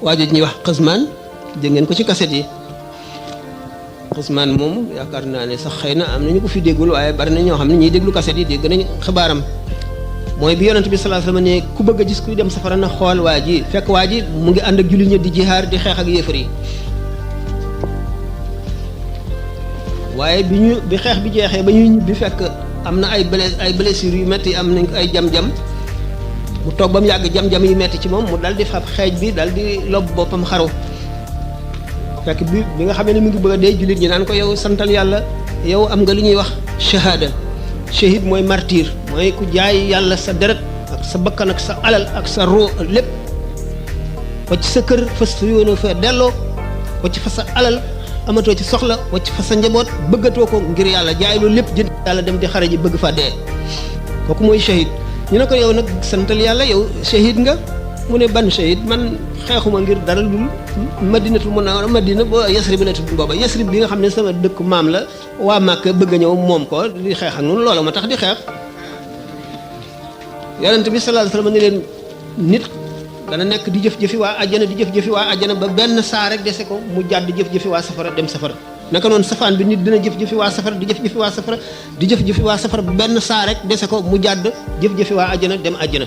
waajo ñuy wax Xasmaan dégg ngeen ko ci kaset yi. Xasmaan moom yaakaar naa ne sax xëy na am nañu ko fi déggul waaye bari na ñoo xam ne ñiy déglu kaset yi dégg nañ xibaaram mooy bi yonent bi sallallahu alayhi wasallam ne ku bëgg a gis kuy dem safara na xool waa ji fekk waa ji mu ngi ànd ak jullit ñi di jihaar di xeex ak yéefar yi waaye bi xeex bi jeexee ba ñuy ñibbi fekk am na ay blessures yu metti am nañ ay jam-jam mu toog ba mu yàgg jam-jam yi metti ci moom mu dal di fab xeej bi dal di lob boppam xaru fekk bi nga xamee ne mu ngi bëgg a dee jullit ñi naan ko yow santal yàlla yow am nga li ñuy wax shahada shahid mooy martyr mooy ku jaay yàlla sa deret ak sa bakkan ak sa alal ak sa roo lépp wacc sa kër fas sa yoonoo fa delloo wacc fa sa alal amatoo ci soxla wacc fa sa njaboot bëggatoo ko ngir yàlla jaay loolu lépp jënd yàlla dem di xare ji bëgg fa dee kooku mooy shahid ñu ne ko yow nag santal yàlla yow shahid nga mu ne ban shahid man xeexuma ngir dara lul madinatul munawwara madina ba Yasrib la tudd booba Yasrib bi nga xam ne sama dëkk maam la waa Màkka bëgg a ñëw moom ko di xeex ak noonu loolu ma tax di xeex yonent bi sallallahu alayhi wasallam ne leen nit dana nekk di jëf-jëfi waa àjjana di jëf-jëfi waa àjjana ba benn saa rek dese ko mu jàdd jëf-jëfi waa safara dem safara naka noonu safaan bi nit dina jëf-jëfi waa safara di jëf-jëfi waa safara di jëf-jëfi waa safara ba benn saa rek dese ko mu jàdd jëf-jëfi waa àjjana dem àjjana